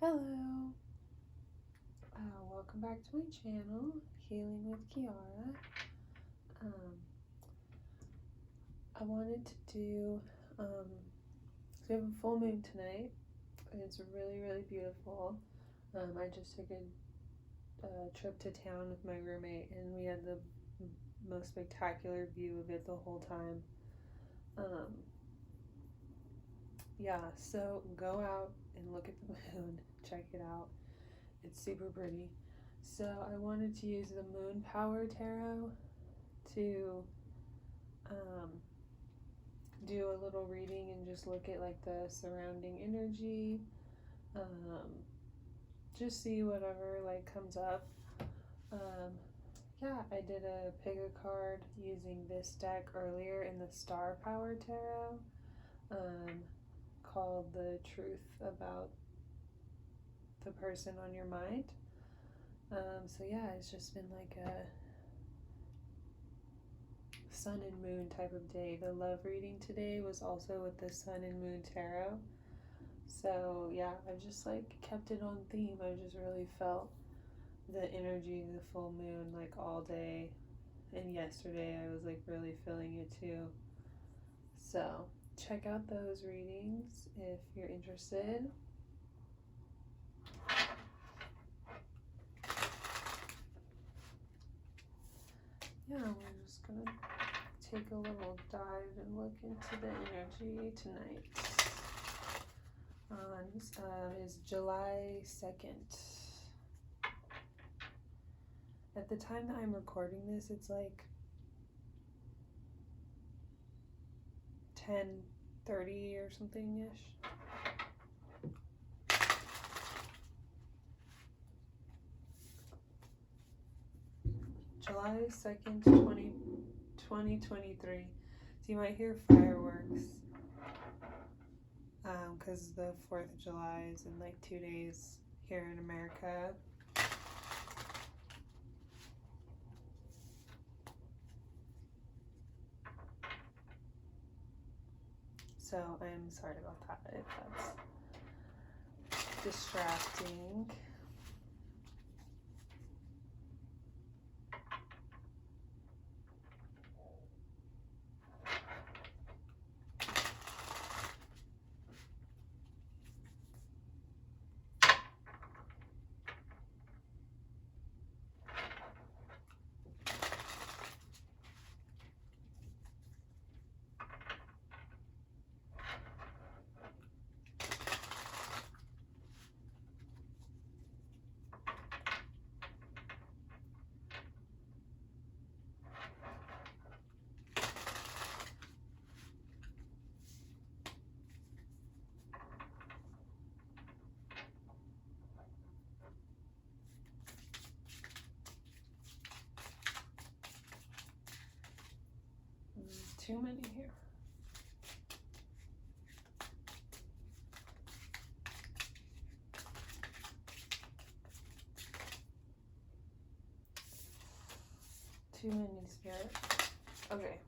Hello, welcome back to my channel, Healing with Kiara. I wanted to do, we have a full moon tonight, and it's really, really beautiful. I just took a trip to town with my roommate, and we had the most spectacular view of it the whole time. Yeah, so go out and look at the moon, check it out. It's super pretty. So I wanted to use the Moon Power Tarot to do a little reading and just look at like the surrounding energy. Just see whatever like comes up. Yeah, I did a pick a card using this deck earlier in the Star Power Tarot, called The Truth About the Person on Your Mind. So yeah, it's just been like a sun and moon type of day. The love reading today was also with the sun and moon tarot. So yeah, I just like kept it on theme. I just really felt the energy of the full moon like all day. And yesterday I was like really feeling it too. So check out those readings if you're interested. Yeah, we're just gonna take a little dive and look into the energy tonight. Is July 2nd. At the time that I'm recording this, it's like 10:30 or something-ish. July 2nd, 2023. So you might hear fireworks. Because the 4th of July is in like 2 days here in America. So I'm sorry about that if that's distracting. Too many here. Too many spirits. Okay.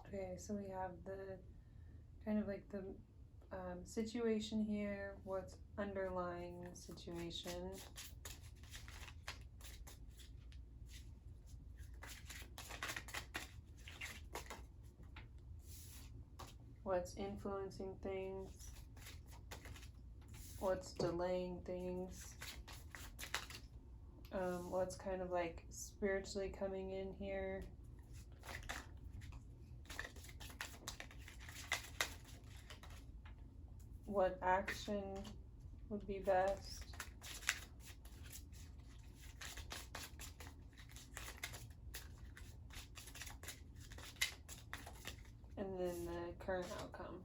Okay, so we have the kind of like the situation here, what's underlying the situation. What's influencing things, what's delaying things, what's kind of like spiritually coming in here. What action would be best? And then the current outcome.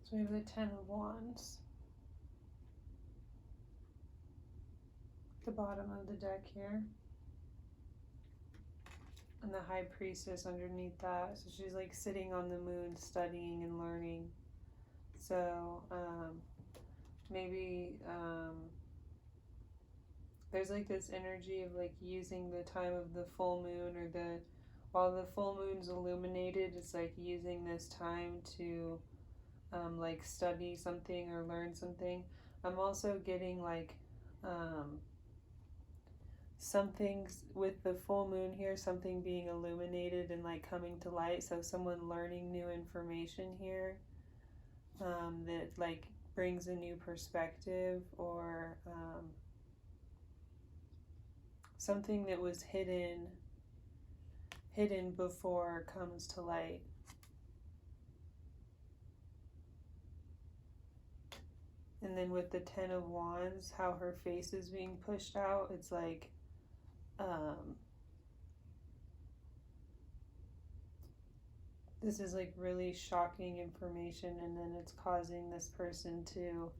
So we have the 10 of Wands. The bottom of the deck here. and the high priestess underneath that. So she's like sitting on the moon studying and learning. So maybe there's like this energy of like using the time of the full moon, or the while the full moon's illuminated, it's like using this time to like study something or learn something. I'm also getting like something with the full moon here, something being illuminated and like coming to light. So someone learning new information here that like brings a new perspective, or something that was hidden before comes to light. And then with the Ten of Wands, how her face is being pushed out, it's like this is like really shocking information, and then it's causing this person to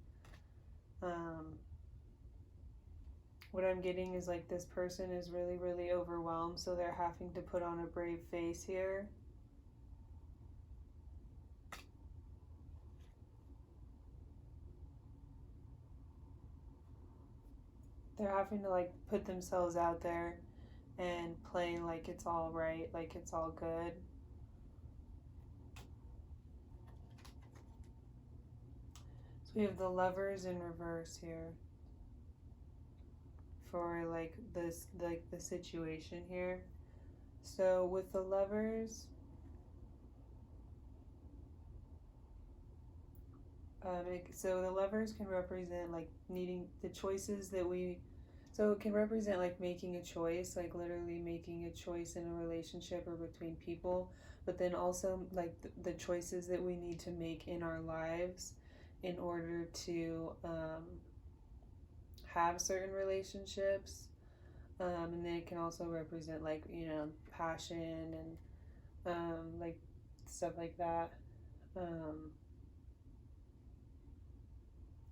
what I'm getting is like this person is really, really overwhelmed, so they're having to put on a brave face here. They're having to like put themselves out there and play like it's all right, like it's all good. So we have the Lovers in reverse here for like this, like the situation here. So with the Lovers, so the Lovers can represent like needing the choices that we, so it can represent like making a choice, like literally making a choice in a relationship or between people, but then also like the choices that we need to make in our lives in order to have certain relationships. And then it can also represent like, you know, passion and like stuff like that.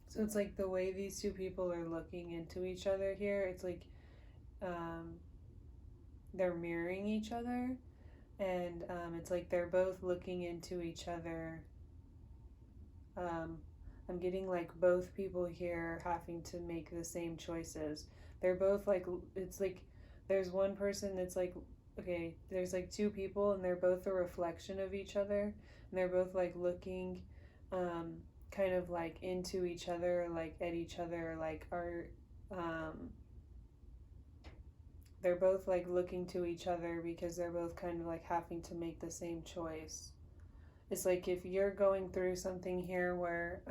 So it's like the way these two people are looking into each other here, it's like they're mirroring each other, and it's like they're both looking into each other. I'm getting like both people here having to make the same choices. They're both like, it's like there's one person that's like, okay, there's like two people and they're both a reflection of each other, and they're both like looking kind of like into each other, like at each other, like are they're both like looking to each other because they're both kind of like having to make the same choice. It's like if you're going through something here where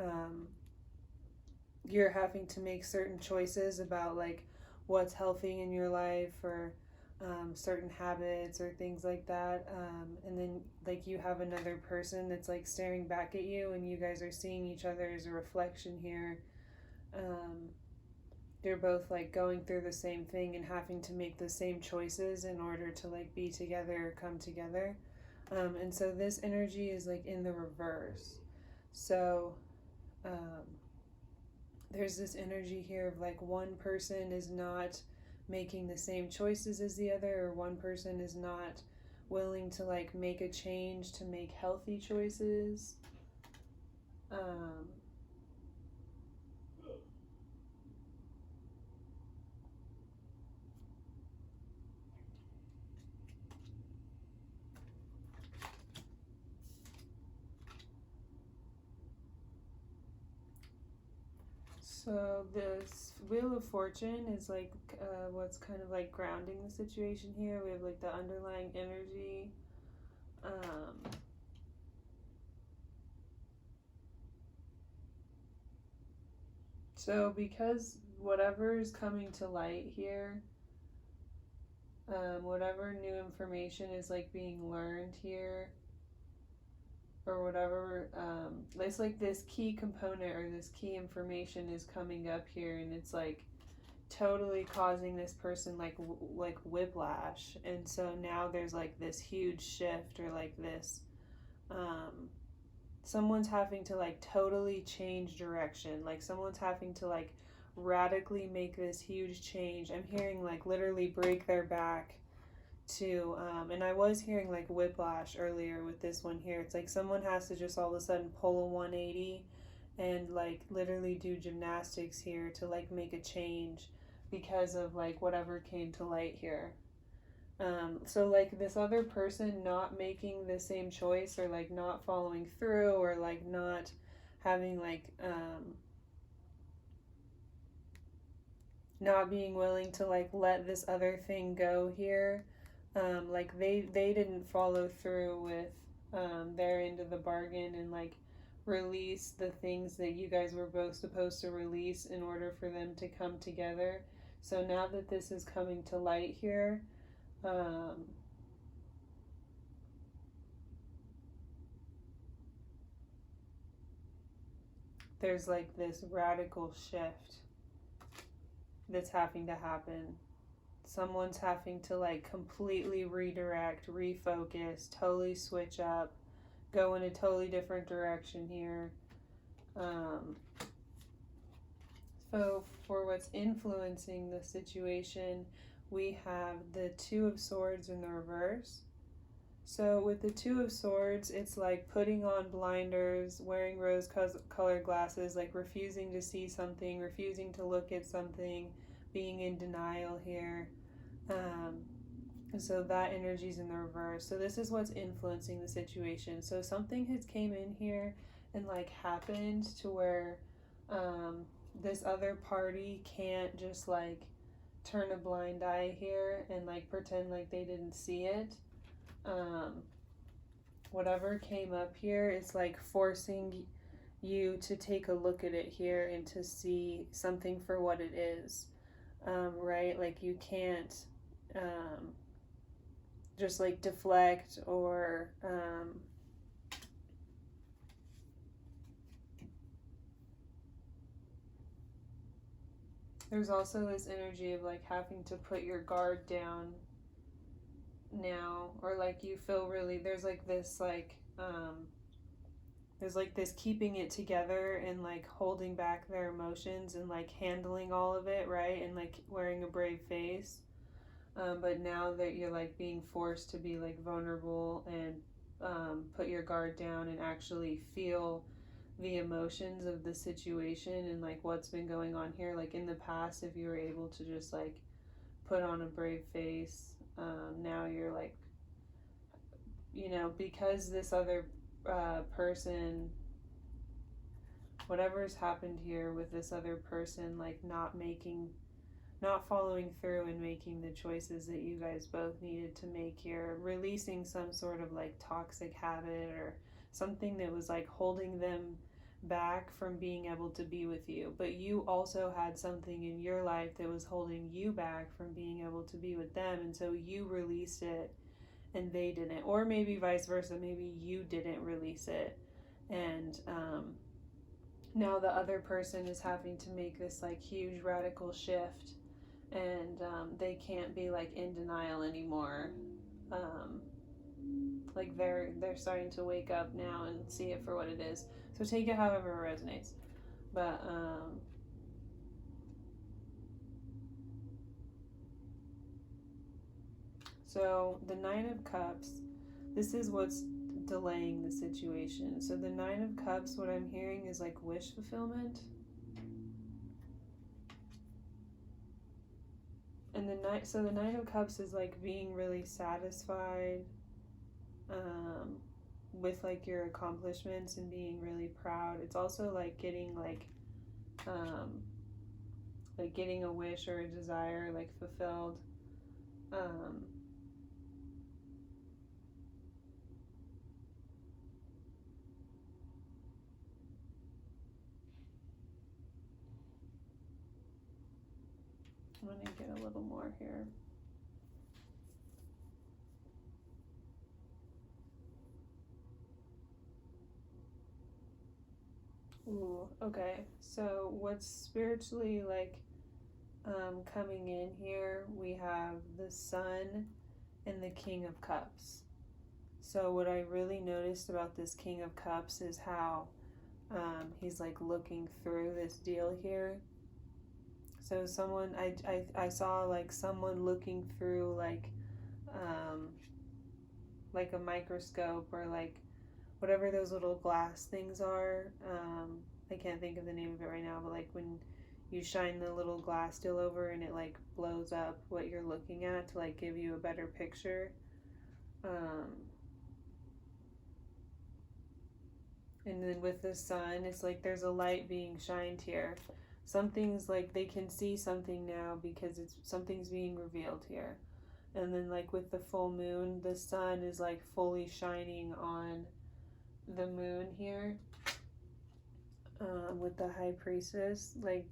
you're having to make certain choices about like what's healthy in your life, or certain habits or things like that, and then like you have another person that's like staring back at you, and you guys are seeing each other as a reflection here. They're both like going through the same thing and having to make the same choices in order to like be together or come together. And so this energy is like in the reverse. So there's this energy here of like one person is not making the same choices as the other, or one person is not willing to like make a change to make healthy choices. So this Wheel of Fortune is like what's kind of like grounding the situation here. We have like the underlying energy. So because whatever is coming to light here, whatever new information is like being learned here, or whatever, it's like this key component or this key information is coming up here, and it's like totally causing this person like whiplash. And so now there's like this huge shift, or like this someone's having to like totally change direction, like someone's having to like radically make this huge change. I'm hearing like literally break their back to and I was hearing like whiplash earlier with this one here. It's like someone has to just all of a sudden pull a 180 and like literally do gymnastics here to like make a change because of like whatever came to light here. So like this other person not making the same choice, or like not following through, or like not having like not being willing to like let this other thing go here. Like they didn't follow through with their end of the bargain and like release the things that you guys were both supposed to release in order for them to come together. So now that this is coming to light here, there's like this radical shift that's having to happen. Someone's having to like completely redirect, refocus, totally switch up, go in a totally different direction here. So for what's influencing the situation, we have the Two of Swords in the reverse. So with the Two of Swords, it's like putting on blinders, wearing rose-colored glasses, like refusing to see something, refusing to look at something, being in denial here. So that energy's in the reverse. So this is what's influencing the situation. So something has came in here and like happened to where this other party can't just like turn a blind eye here and like pretend like they didn't see it. Whatever came up here is like forcing you to take a look at it here and to see something for what it is. Right? Like you can't just like deflect or there's also this energy of like having to put your guard down now, or like you feel really there's like this keeping it together and like holding back their emotions and like handling all of it, right, and like wearing a brave face. But now that you're like being forced to be like vulnerable and put your guard down and actually feel the emotions of the situation and like what's been going on here, like in the past if you were able to just like put on a brave face, now you're like, because this other person, whatever's happened here with this other person, like not following through and making the choices that you guys both needed to make here, releasing some sort of like toxic habit or something that was like holding them back from being able to be with you. But you also had something in your life that was holding you back from being able to be with them, and so you released it and they didn't. Or maybe vice versa, maybe you didn't release it, and now the other person is having to make this like huge radical shift, and they can't be like in denial anymore. Like they're starting to wake up now and see it for what it is. So take it however it resonates. But so the Nine of Cups, this is what's delaying the situation. So the Nine of Cups, what I'm hearing is like wish fulfillment. And the Nine of Cups is like being really satisfied with like your accomplishments and being really proud. It's also like getting getting a wish or a desire like fulfilled. I'm going to get a little more here. Ooh, okay. So what's spiritually like coming in here, we have the Sun and the King of Cups. So what I really noticed about this King of Cups is how he's like looking through this deal here. So someone, I saw like someone looking through like like a microscope or like whatever those little glass things are. I can't think of the name of it right now, but like when you shine the little glass still over and it like blows up what you're looking at to like give you a better picture. Um, and then with the sun, it's like there's a light being shined here. Something's like they can see something now because it's something's being revealed here. And then like with the full moon, the sun is like fully shining on the moon here. With the high priestess, like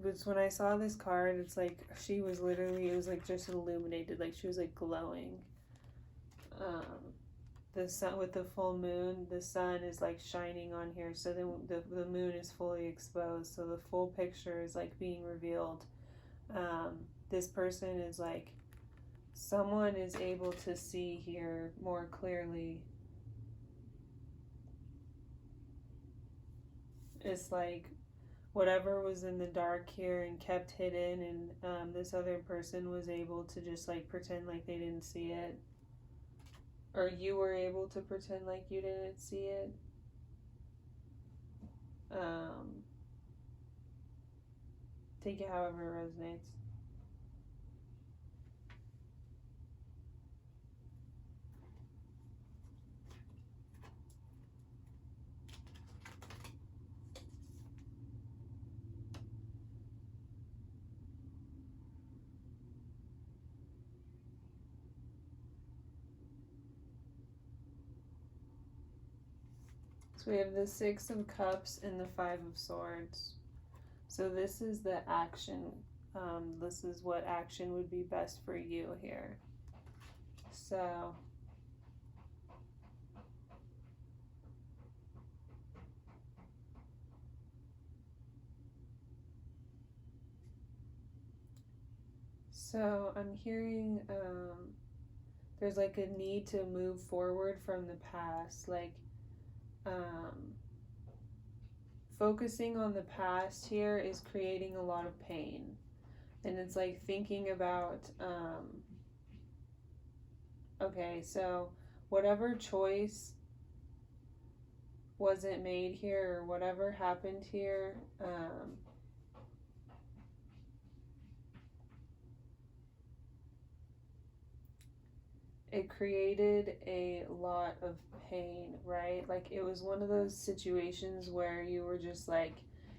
was when I saw this card, it's like she was literally, it was like just illuminated, like she was like glowing. The sun with the full moon, the sun is like shining on here, so then the moon is fully exposed, so the full picture is like being revealed. This person is like, someone is able to see here more clearly. It's like whatever was in the dark here and kept hidden, and this other person was able to just like pretend like they didn't see it, or you were able to pretend like you didn't see it. Take it however it resonates. So we have the Six of Cups and the Five of Swords. So this is the action. This is what action would be best for you here. So I'm hearing there's like a need to move forward from the past, like focusing on the past here is creating a lot of pain. And it's like thinking about okay, so whatever choice wasn't made here or whatever happened here, it created a lot of pain, right? Like it was one of those situations where you were just like,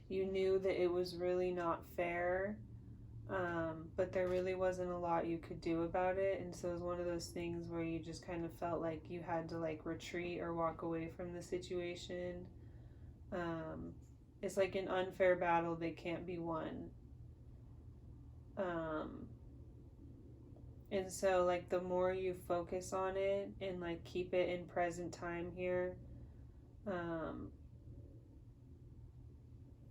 you knew that it was really not fair, but there really wasn't a lot you could do about it. And so it was one of those things where you just kind of felt like you had to like retreat or walk away from the situation. It's like an unfair battle that can't be won. And so like the more you focus on it and like keep it in present time here,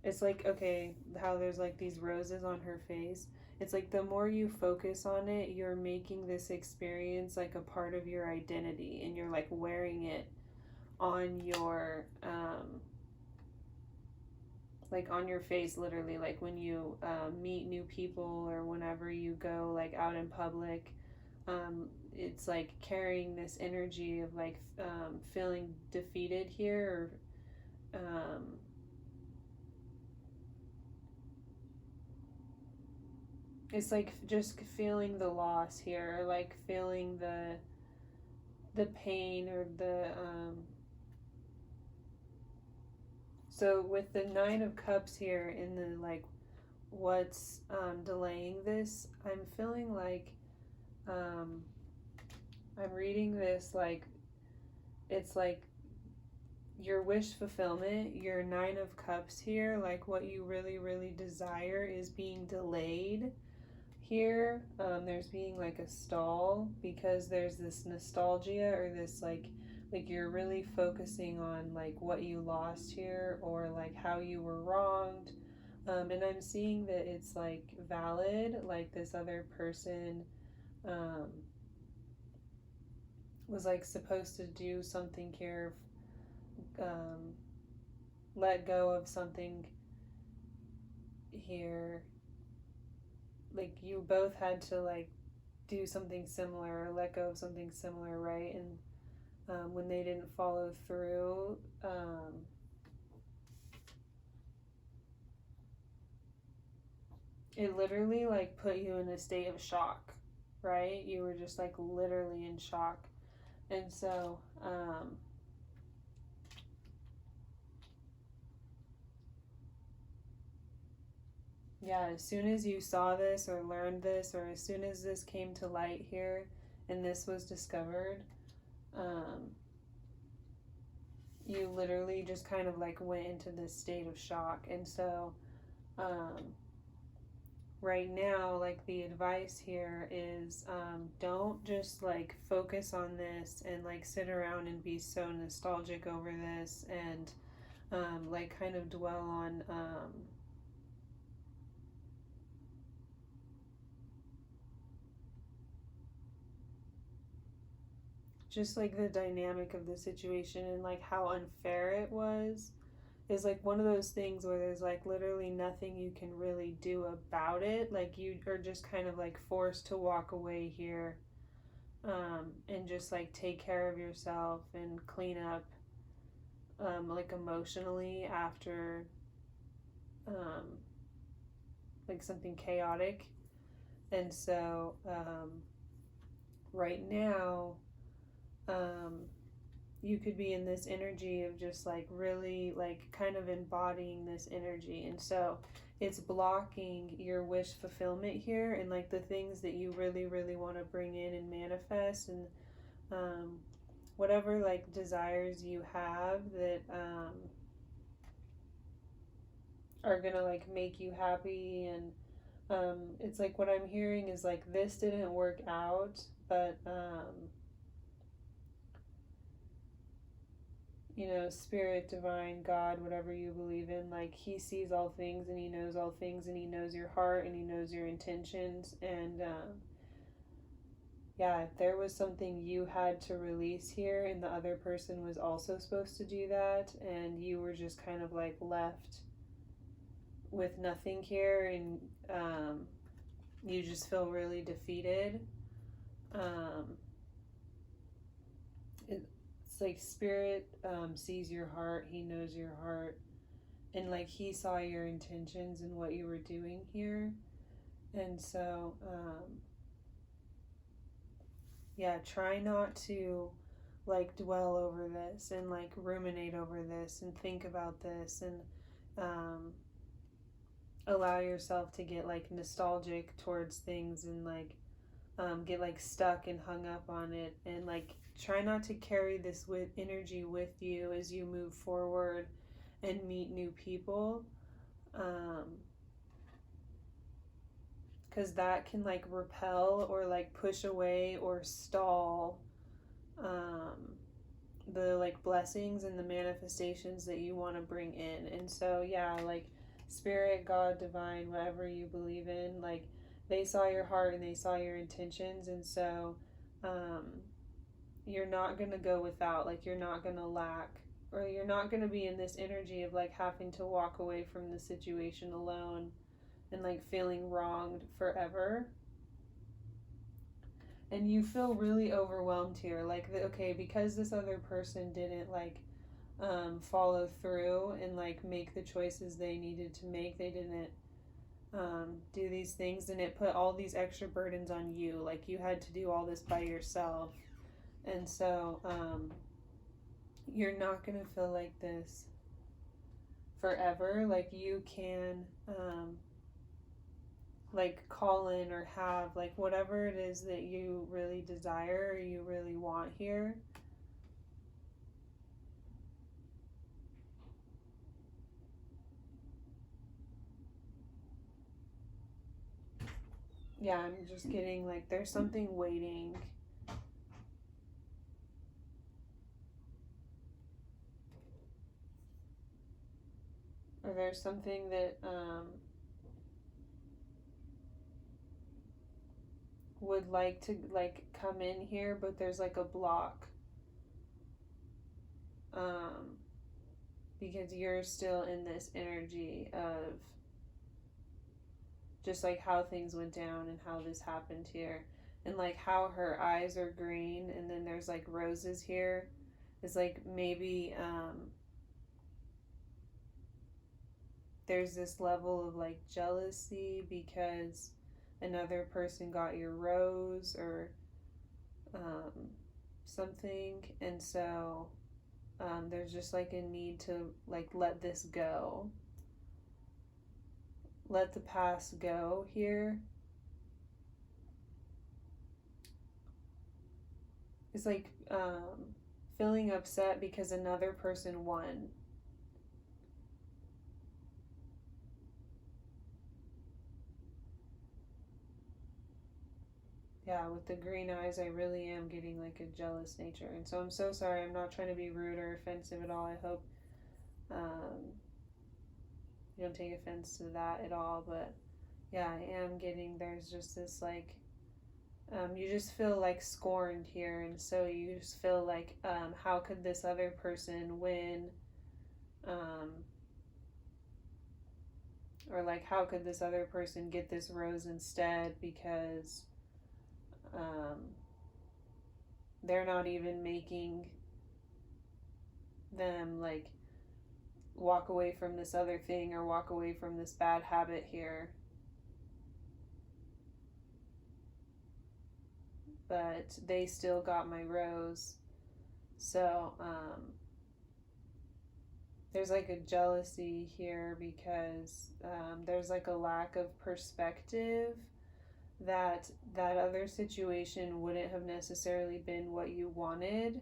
it's like, okay, how there's like these roses on her face. It's like the more you focus on it, you're making this experience like a part of your identity, and you're like wearing it on your like on your face, literally, like when you meet new people or whenever you go like out in public. It's like carrying this energy of like feeling defeated here, or it's like just feeling the loss here, or like feeling the pain, or the so with the Nine of Cups here in the like what's delaying this, I'm feeling like I'm reading this like it's like your wish fulfillment, your Nine of Cups here, like what you really, really desire is being delayed here. There's being like a stall because there's this nostalgia, or this like you're really focusing on like what you lost here, or like how you were wronged. And I'm seeing that it's like valid, like this other person was like supposed to do something here, let go of something here. Like you both had to like do something similar or let go of something similar, right? And when they didn't follow through, it literally like put you in a state of shock, right? You were just like literally in shock. And so, yeah, as soon as you saw this or learned this, or as soon as this came to light here and this was discovered, you literally just kind of like went into this state of shock. And so, right now, like the advice here is don't just like focus on this and like sit around and be so nostalgic over this and like kind of dwell on just like the dynamic of the situation and like how unfair it was is like one of those things where there's like literally nothing you can really do about it. Like you are just kind of like forced to walk away here, and just like take care of yourself and clean up, like emotionally after like something chaotic. And so right now, um, you could be in this energy of just like really like kind of embodying this energy. And so it's blocking your wish fulfillment here and like the things that you really, really want to bring in and manifest. And whatever like desires you have that are gonna like make you happy. And it's like what I'm hearing is like this didn't work out, but you know, spirit, divine, God, whatever you believe in, like he sees all things and he knows all things and he knows your heart and he knows your intentions. And yeah, if there was something you had to release here and the other person was also supposed to do that and you were just kind of like left with nothing here, and you just feel really defeated, it's like spirit sees your heart, he knows your heart, and like he saw your intentions and what you were doing here. And so yeah, try not to like dwell over this and like ruminate over this and think about this and allow yourself to get like nostalgic towards things and like get like stuck and hung up on it. And like try not to carry this with energy with you as you move forward and meet new people, because that can like repel or like push away or stall the like blessings and the manifestations that you want to bring in. And so yeah, like spirit, God, divine, whatever you believe in, like they saw your heart and they saw your intentions. And so you're not going to go without, like you're not going to lack, or you're not going to be in this energy of like having to walk away from the situation alone and like feeling wronged forever. And you feel really overwhelmed here, like okay, because this other person didn't like follow through and like make the choices they needed to make, they didn't do these things, and it put all these extra burdens on you, like you had to do all this by yourself. And so you're not gonna feel like this forever. Like you can like call in or have like whatever it is that you really desire or you really want here. Yeah, I'm just getting like there's something waiting. Or there's something that would like to like come in here, but there's like a block, um, because you're still in this energy of just like how things went down and how this happened here. and like how her eyes are green and then there's like roses here is like maybe there's this level of like jealousy because another person got your rose or um, something, and so there's just like a need to like let this go, let the past go here. It's like feeling upset because another person won. Yeah, with the green eyes, I really am getting like a jealous nature. And so I'm so sorry. I'm not trying to be rude or offensive at all. I hope um, you don't take offense to that at all. But yeah, I am getting, there's just this like, you just feel like scorned here. And so you just feel like, how could this other person win? Um, or like, how could this other person get this rose instead? Because um, they're not even making them like walk away from this other thing or walk away from this bad habit here. But they still got my rose. So there's like a jealousy here because there's like a lack of perspective that that other situation wouldn't have necessarily been what you wanted,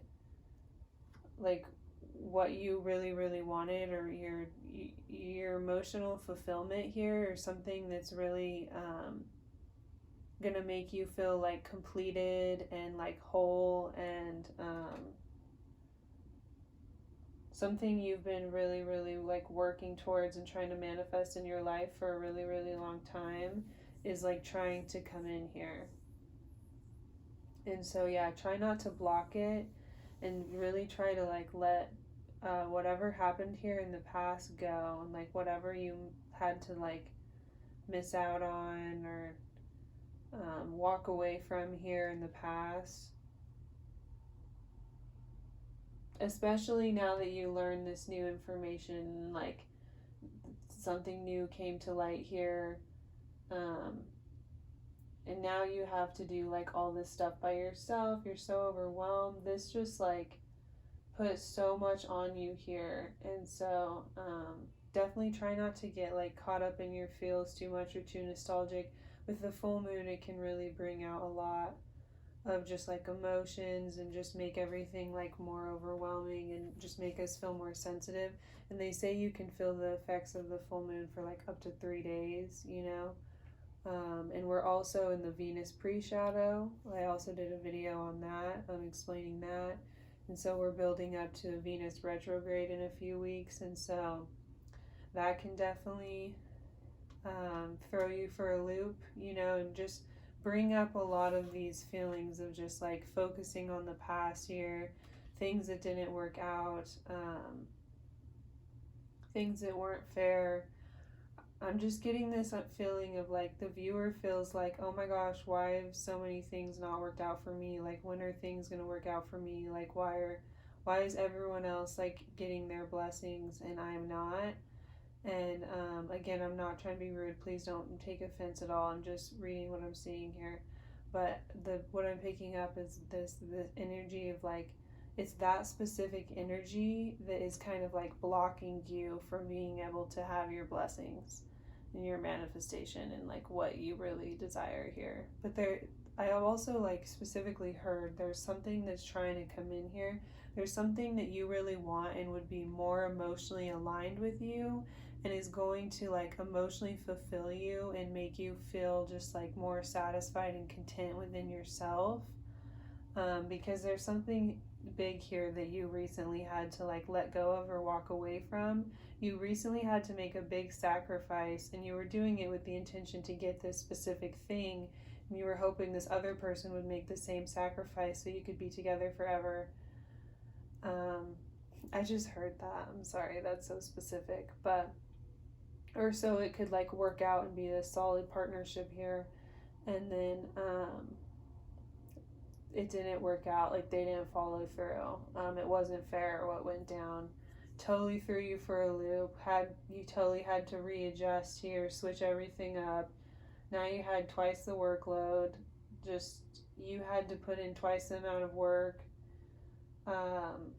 like what you really wanted, or your emotional fulfillment here, or something that's really gonna make you feel like completed and like whole, and something you've been really like working towards and trying to manifest in your life for a really long time is like trying to come in here. And so yeah, try not to block it and really try to like let whatever happened here in the past go, and like whatever you had to like miss out on or walk away from here in the past, especially now that you learned this new information, like something new came to light here, um, and now you have to do like all this stuff by yourself. You're so overwhelmed. This just like put so much on you here, and so definitely try not to get like caught up in your feels too much or too nostalgic. With the full moon, it can really bring out a lot of just like emotions and just make everything like more overwhelming and just make us feel more sensitive. And they say you can feel the effects of the full moon for like up to 3 days, you know. And we're also in the Venus pre-shadow. I also did a video on that, explaining that. And so we're building up to a Venus retrograde in a few weeks, and so that can definitely throw you for a loop, you know, and just bring up a lot of these feelings of just like focusing on the past year, things that didn't work out, things that weren't fair. I'm just getting this feeling of like the viewer feels like, oh my gosh, why have so many things not worked out for me? Like, when are things gonna work out for me? Like, why is everyone else like getting their blessings and I'm not? And again, I'm not trying to be rude. Please don't take offense at all. I'm just reading what I'm seeing here. But what I'm picking up is the energy of like, it's that specific energy that is kind of like blocking you from being able to have your blessings and your manifestation and like what you really desire here. But I have also like specifically heard there's something that's trying to come in here. There's something that you really want and would be more emotionally aligned with you, and is going to like emotionally fulfill you and make you feel just like more satisfied and content within yourself, because there's something big here that you recently had to like let go of or walk away from. You recently had to make a big sacrifice, and you were doing it with the intention to get this specific thing, and you were hoping this other person would make the same sacrifice so you could be together forever. um, I just heard that. I'm sorry, that's so specific, but or so it could like work out and be a solid partnership here. And then it didn't work out, like they didn't follow through. It wasn't fair what went down. Totally threw you for a loop. You totally had to readjust here, switch everything up. Now you had twice the workload. Just you had to put in twice the amount of work. Um,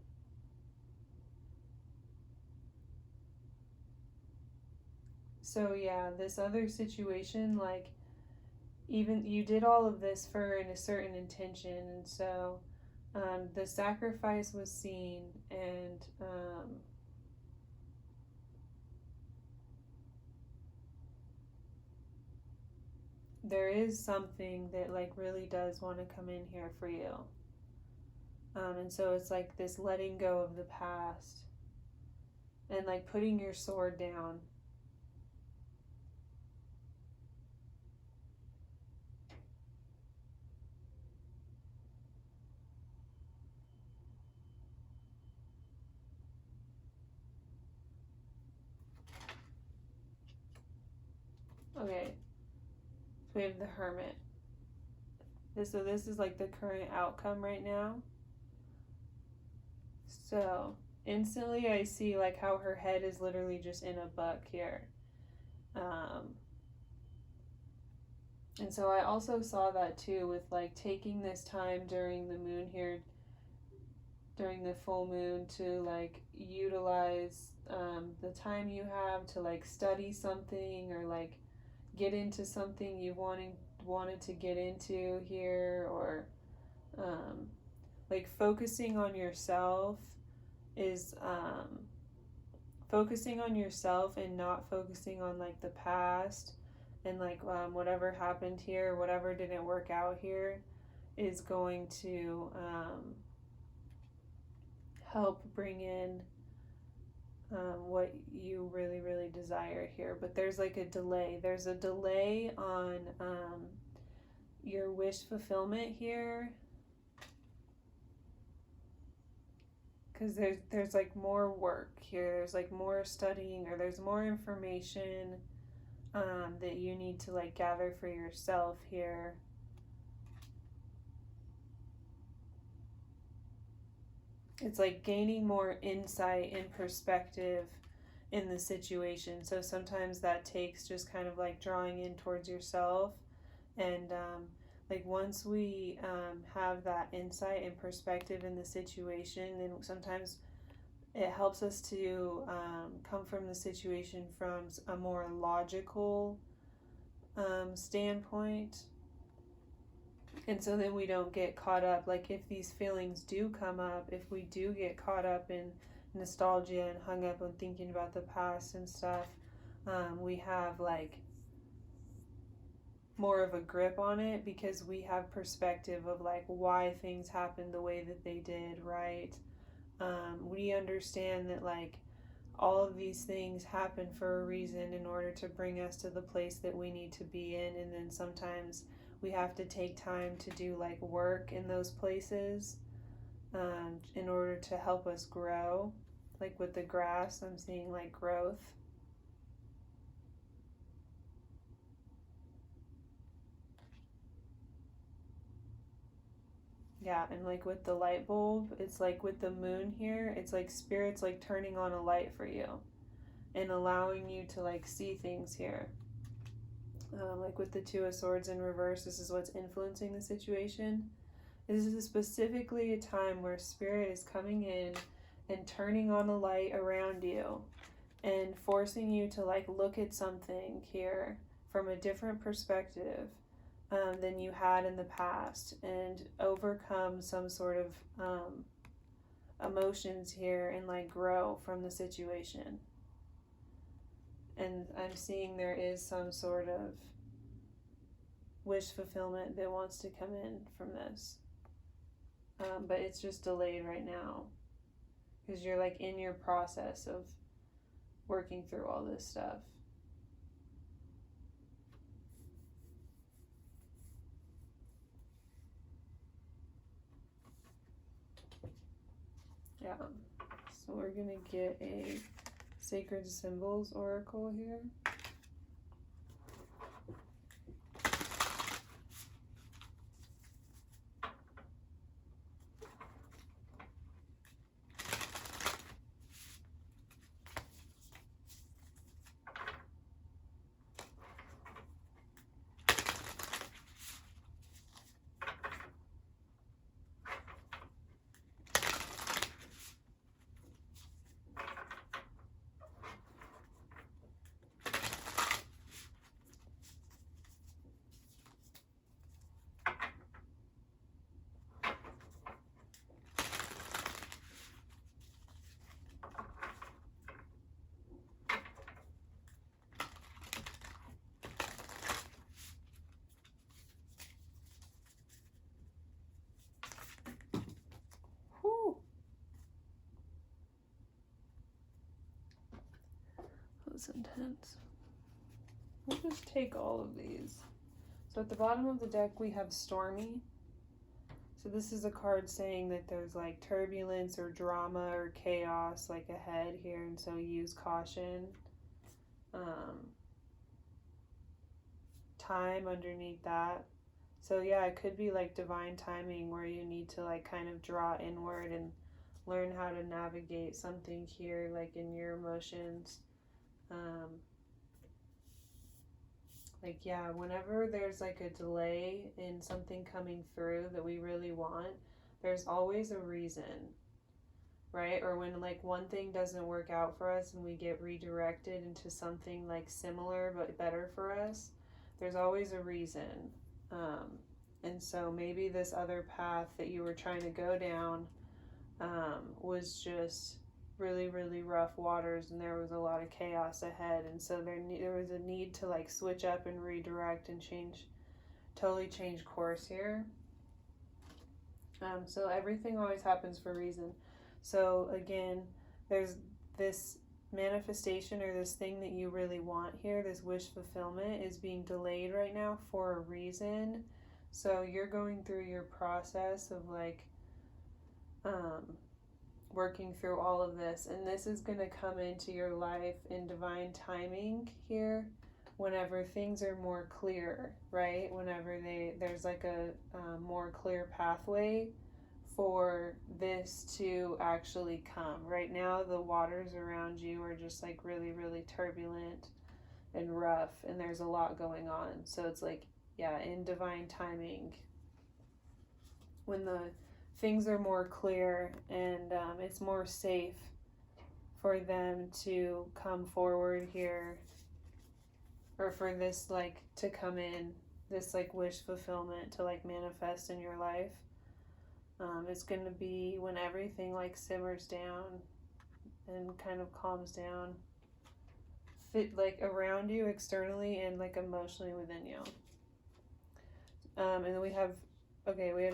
so yeah, this other situation, like even you did all of this for a certain intention, and so the sacrifice was seen, and there is something that like really does want to come in here for you. And so it's like this letting go of the past and like putting your sword down. Okay, so we have the Hermit. So this is like the current outcome right now. So instantly I see like how her head is literally just in a book here. And so I also saw that too with like taking this time during the moon here, during the full moon, to like utilize the time you have to like study something or like get into something you wanted to get into here, or like focusing on yourself is focusing on yourself and not focusing on like the past and like whatever happened here, whatever didn't work out here, is going to help bring in what you really, really desire here. But there's like a delay. There's a delay on your wish fulfillment here, because there's like more work here. There's like more studying, or there's more information that you need to like gather for yourself here. It's like gaining more insight and perspective in the situation. So sometimes that takes just kind of like drawing in towards yourself. And like once we have that insight and perspective in the situation, then sometimes it helps us to come from the situation from a more logical standpoint. And so then we don't get caught up, like if these feelings do come up, if we do get caught up in nostalgia and hung up on thinking about the past and stuff, we have like more of a grip on it because we have perspective of like why things happened the way that they did, right? We understand that like all of these things happen for a reason in order to bring us to the place that we need to be in, and then sometimes we have to take time to do like work in those places in order to help us grow. Like with the grass, I'm seeing like growth. Yeah, and like with the light bulb, it's like with the moon here, it's like spirit's like turning on a light for you and allowing you to like see things here. Like with the Two of Swords in reverse, this is what's influencing the situation. This is specifically a time where spirit is coming in and turning on a light around you and forcing you to like look at something here from a different perspective than you had in the past, and overcome some sort of emotions here and like grow from the situation. And I'm seeing there is some sort of wish fulfillment that wants to come in from this. But it's just delayed right now because you're like in your process of working through all this stuff. Yeah. So we're going to get a Sacred Symbols Oracle here. was intense. We'll just take all of these. So at the bottom of the deck we have Stormy. So this is a card saying that there's like turbulence or drama or chaos like ahead here, and so use caution. Time underneath that. So yeah, it could be like divine timing where you need to like kind of draw inward and learn how to navigate something here, like in your emotions. Like, yeah, whenever there's like a delay in something coming through that we really want, there's always a reason, right? Or when like one thing doesn't work out for us and we get redirected into something like similar but better for us, there's always a reason. And so maybe this other path that you were trying to go down was just really, really rough waters, and there was a lot of chaos ahead, and so there was a need to like switch up and redirect and totally change course here. So everything always happens for a reason. So again, there's this manifestation or this thing that you really want here, this wish fulfillment is being delayed right now for a reason. So you're going through your process of like working through all of this, and this is going to come into your life in divine timing here whenever things are more clear, right? Whenever there's like a more clear pathway for this to actually come. Right now the waters around you are just like really, really turbulent and rough, and there's a lot going on. So it's like, yeah, in divine timing, when the things are more clear and it's more safe for them to come forward here, or for this like to come in, this like wish fulfillment to like manifest in your life. It's going to be when everything like simmers down and kind of calms down, like around you externally and like emotionally within you. And then we have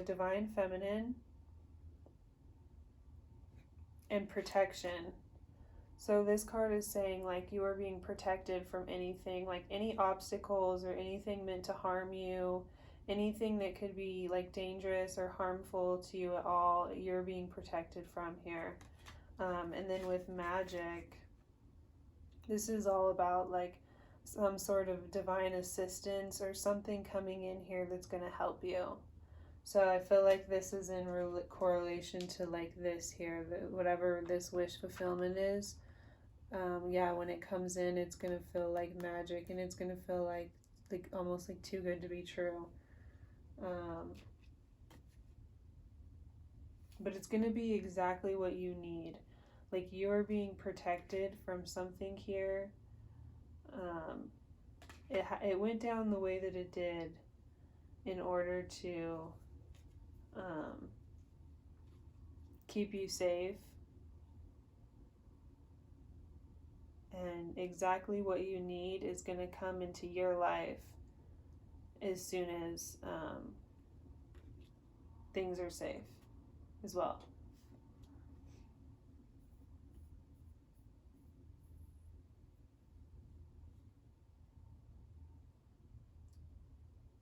divine feminine and protection. So this card is saying like you are being protected from anything, like any obstacles or anything meant to harm you, anything that could be like dangerous or harmful to you at all, you're being protected from here. And then with magic, this is all about like some sort of divine assistance or something coming in here that's going to help you. So I feel like this is in correlation to like this here, whatever this wish fulfillment is. Yeah, when it comes in, it's going to feel like magic, and it's going to feel like almost like too good to be true. But it's going to be exactly what you need. Like you are being protected from something here. It went down the way that it did in order to keep you safe. And exactly what you need is going to come into your life as soon as things are safe as well.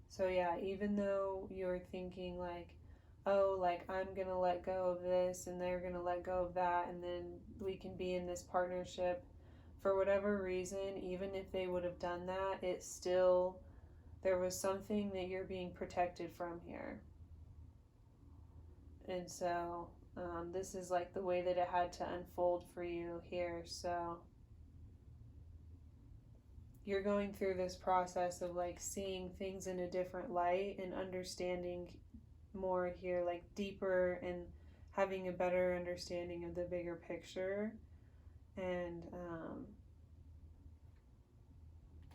So yeah, even though you're thinking like, oh, like I'm going to let go of this and they're going to let go of that, and then we can be in this partnership, for whatever reason, even if they would have done that, it's still, there was something that you're being protected from here. And so this is like the way that it had to unfold for you here. So you're going through this process of like seeing things in a different light and understanding more here, like deeper, and having a better understanding of the bigger picture. And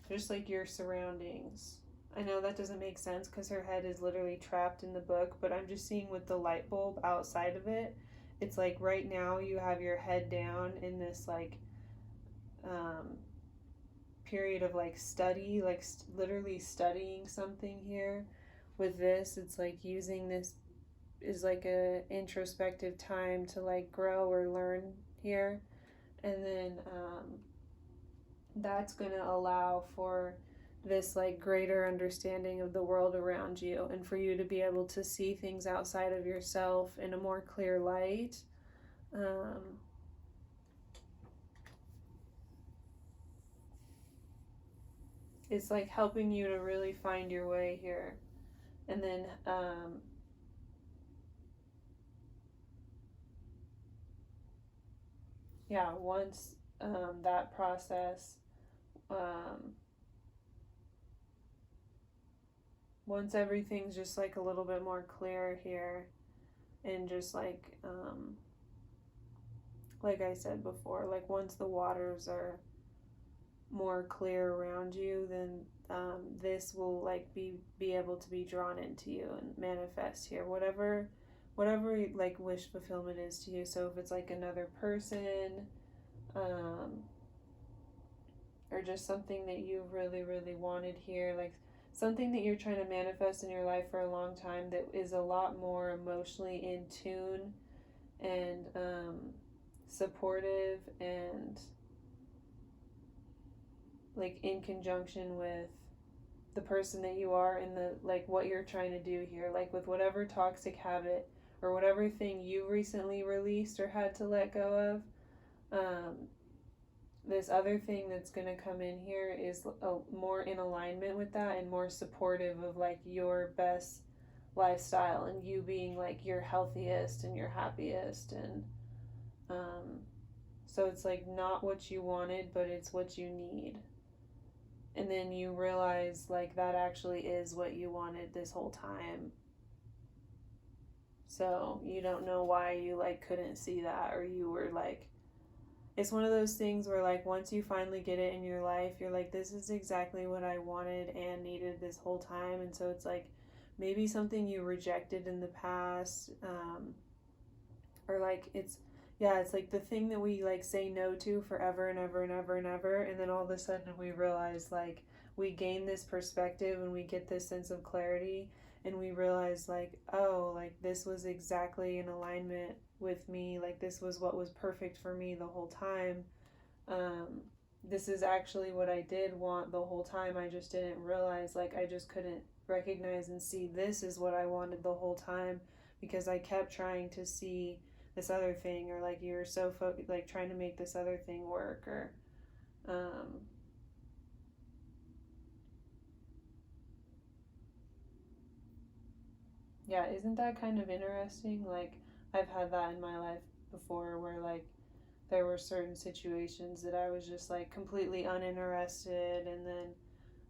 just like your surroundings. I know that doesn't make sense because her head is literally trapped in the book, but I'm just seeing with the light bulb outside of it, it's like right now you have your head down in this like period of like study, like literally studying something here. With this, it's like using this is like a introspective time to like grow or learn here. And then that's going to allow for this like greater understanding of the world around you, and for you to be able to see things outside of yourself in a more clear light. It's like helping you to really find your way here. And then once that process, um, once everything's just like a little bit more clear here, and just like I said before, like once the waters are more clear around you, then this will like be able to be drawn into you and manifest here, whatever like wish fulfillment is to you. So if it's like another person, um, or just something that you really really wanted here, like something that you're trying to manifest in your life for a long time, that is a lot more emotionally in tune and supportive, and like in conjunction with the person that you are, and the like what you're trying to do here, like with whatever toxic habit or whatever thing you recently released or had to let go of. This other thing that's going to come in here is more in alignment with that, and more supportive of like your best lifestyle, and you being like your healthiest and your happiest. And um, so it's like not what you wanted, but it's what you need. And then you realize like that actually is what you wanted this whole time. So you don't know why you like couldn't see that, or you were like, it's one of those things where like once you finally get it in your life, you're like, this is exactly what I wanted and needed this whole time. And so it's like maybe something you rejected in the past, or like it's like the thing that we like say no to forever and ever and ever and ever, and then all of a sudden we realize like we gain this perspective and we get this sense of clarity, and we realize like, oh, like this was exactly in alignment with me, like this was what was perfect for me the whole time. um, this is actually what I did want the whole time. I just didn't realize, like I just couldn't recognize and see this is what I wanted the whole time, because I kept trying to see this other thing, or like you're so focused, like trying to make this other thing work, or um, yeah, isn't that kind of interesting? Like I've had that in my life before, where like there were certain situations that I was just like completely uninterested, and then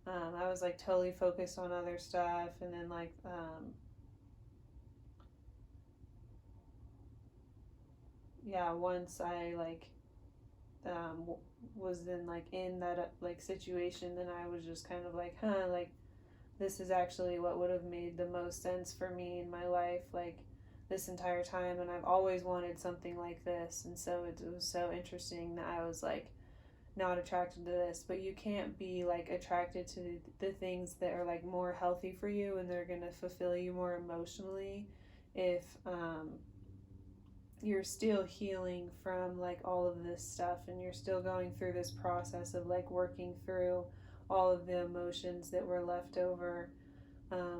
I was like totally focused on other stuff, and then like once I like was then like in that like situation, then I was just kind of like, like this is actually what would have made the most sense for me in my life, like this entire time, and I've always wanted something like this. And so it was so interesting that I was like not attracted to this. But you can't be like attracted to the things that are like more healthy for you and they're going to fulfill you more emotionally if you're still healing from like all of this stuff, and you're still going through this process of like working through all of the emotions that were left over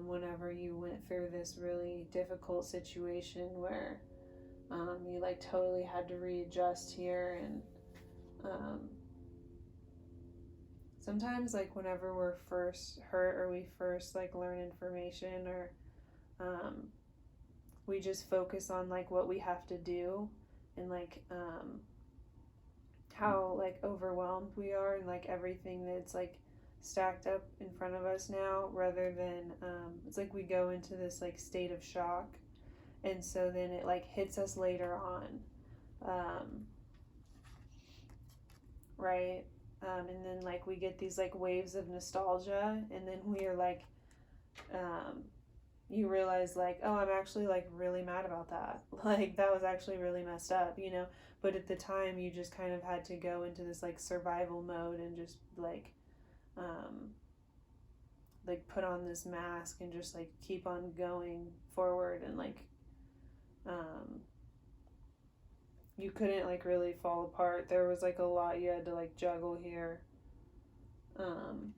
whenever you went through this really difficult situation where you like totally had to readjust here. And um, sometimes like whenever we're first hurt, or we first like learn information, or um, we just focus on like what we have to do, and like how like overwhelmed we are, and like everything that's like stacked up in front of us now, rather than it's like we go into this like state of shock, and so then it like hits us later on, um, right. And then like we get these like waves of nostalgia, and then we are like um, you realize like, oh, I'm actually like really mad about that. Like that was actually really messed up. But at the time you just kind of had to go into this like survival mode, and just um like put on this mask and just like keep on going forward, and like um you couldn't like really fall apart. There was like a lot you had to like juggle here. Um,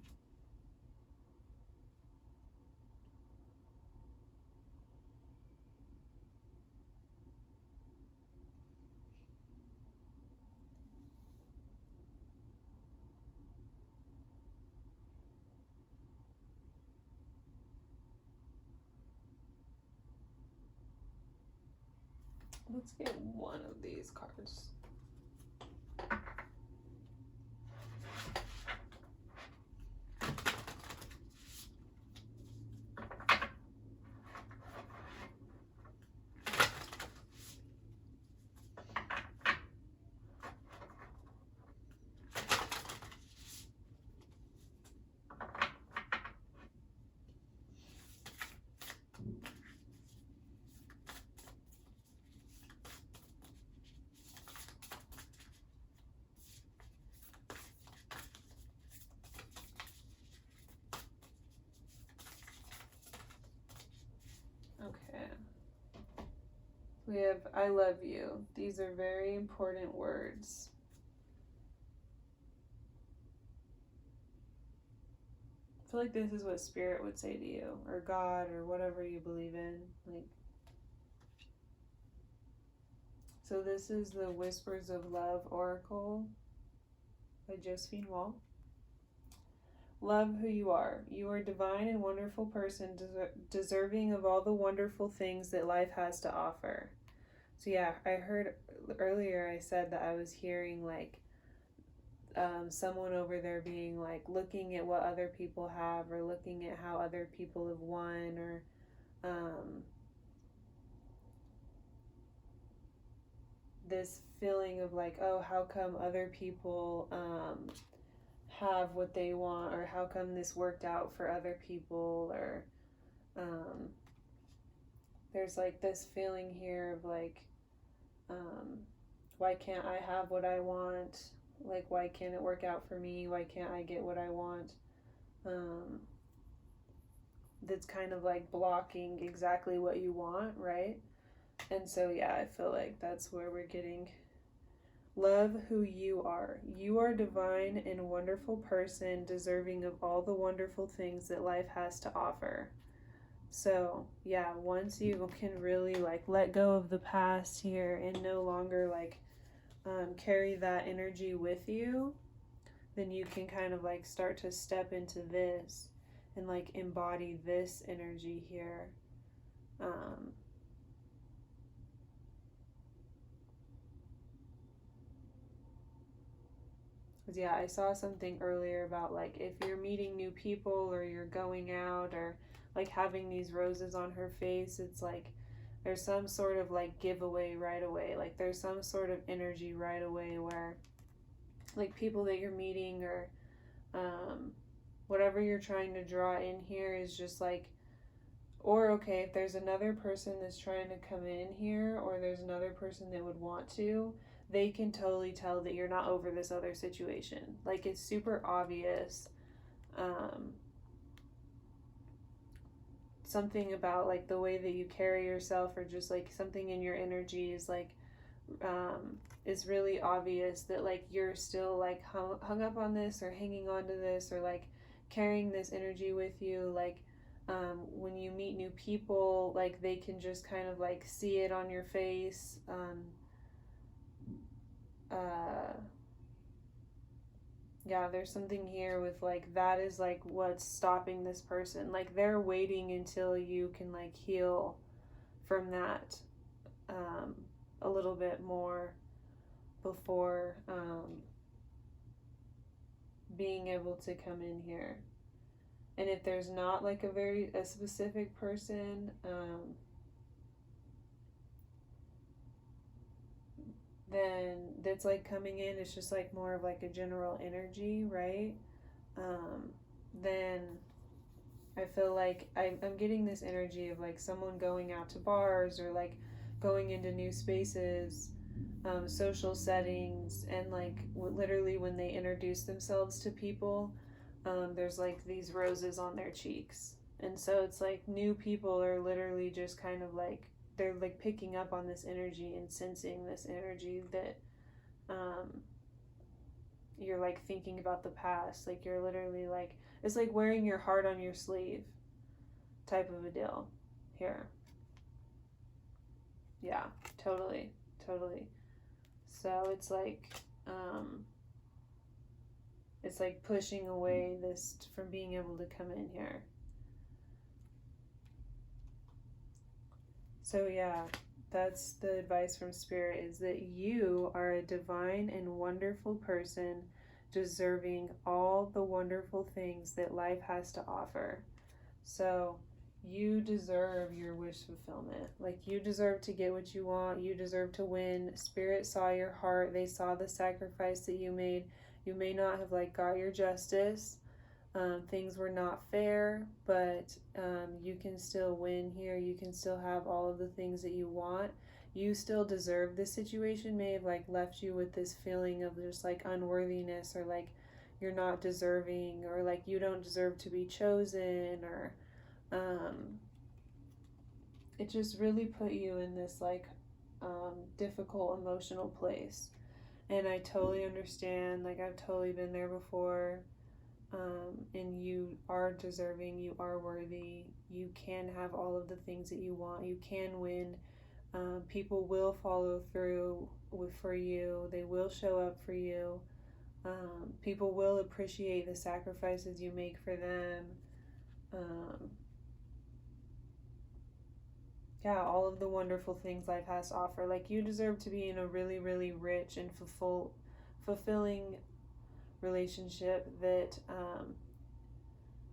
let's get one of these cards. Okay. We have I love you. These are very important words. I feel like this is what Spirit would say to you, or God, or whatever you believe in. Like, so this is the Whispers of Love Oracle by Josephine Wall. Love who you are. You are a divine and wonderful person, deserving of all the wonderful things that life has to offer. So yeah, I heard earlier I said that I was hearing like someone over there being like looking at what other people have, or looking at how other people have won, or this feeling of like, oh, how come other people have what they want, or how come this worked out for other people, or there's like this feeling here of like, why can't I have what I want? Like, why can't it work out for me? Why can't I get what I want? That's kind of like blocking exactly what you want, right? And so, yeah, I feel like that's where we're getting. Love who you are. You are a divine and wonderful person, deserving of all the wonderful things that life has to offer. So, yeah, once you can really like let go of the past here and no longer like carry that energy with you, then you can kind of like start to step into this and like embody this energy here. Yeah, I saw something earlier about like if you're meeting new people or you're going out or like having these roses on her face, it's like there's some sort of like giveaway right away. Like there's some sort of energy right away where like people that you're meeting, or whatever you're trying to draw in here is just like, or okay, if there's another person that's trying to come in here, or there's another person that would want to, they can totally tell that you're not over this other situation. Like it's super obvious. Something about like the way that you carry yourself, or just like something in your energy is like, is really obvious that like you're still like hung up on this, or hanging on to this, or like carrying this energy with you. Like when you meet new people, like they can just kind of like see it on your face. Yeah, there's something here with like that is like what's stopping this person. Like they're waiting until you can like heal from that a little bit more before being able to come in here. And if there's not like a specific person, then that's like coming in, it's just like more of like a general energy, right? Then I feel like I'm getting this energy of like someone going out to bars, or like going into new spaces, social settings, and like literally when they introduce themselves to people, there's like these roses on their cheeks. And so it's like new people are literally just kind of like, they're like picking up on this energy and sensing this energy that you're like thinking about the past. Like you're literally like, it's like wearing your heart on your sleeve type of a deal here. Yeah, totally, totally. So it's like pushing away this from being able to come in here. So yeah, that's the advice from Spirit, is that you are a divine and wonderful person, deserving all the wonderful things that life has to offer. So you deserve your wish fulfillment. Like you deserve to get what you want. You deserve to win. Spirit saw your heart. They saw the sacrifice that you made. You may not have like got your justice. Things were not fair, but you can still win here. You can still have all of the things that you want. You still deserve. This situation may have like left you with this feeling of just like unworthiness, or like you're not deserving, or like you don't deserve to be chosen, or it just really put you in this like difficult emotional place. And I totally understand. Like I've totally been there before. And you are deserving, you are worthy, you can have all of the things that you want, you can win. People will follow through for you, they will show up for you. People will appreciate the sacrifices you make for them. Yeah, all of the wonderful things life has to offer. Like you deserve to be in a really, really rich and fulfilling relationship that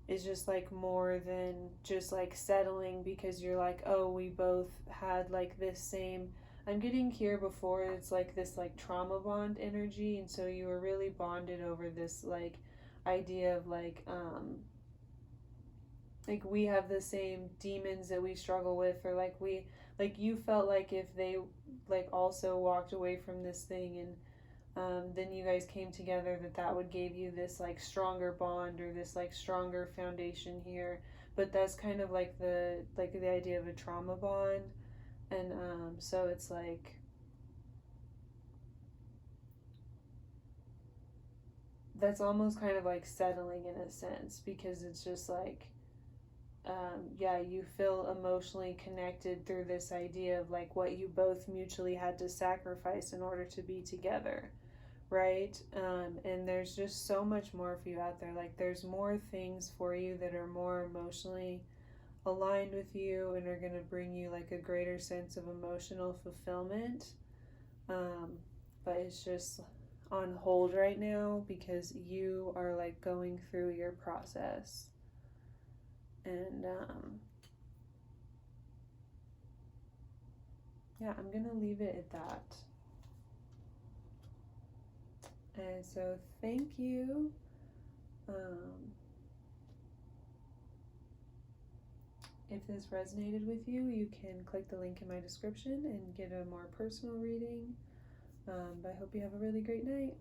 is just like more than just like settling because you're like, oh, we both had like this same. I'm getting here before it's like this like trauma bond energy, and so you were really bonded over this like idea of like we have the same demons that we struggle with, or like you felt like if they like also walked away from this thing, and then you guys came together, that would give you this like stronger bond, or this like stronger foundation here. But that's kind of like the idea of a trauma bond. And so it's like that's almost kind of like settling in a sense, because it's just like yeah, you feel emotionally connected through this idea of like what you both mutually had to sacrifice in order to be together, right? And there's just so much more for you out there. Like there's more things for you that are more emotionally aligned with you and are going to bring you like a greater sense of emotional fulfillment. But it's just on hold right now because you are like going through your process. And yeah, I'm going to leave it at that. And so thank you. If this resonated with you, you can click the link in my description and get a more personal reading. But I hope you have a really great night.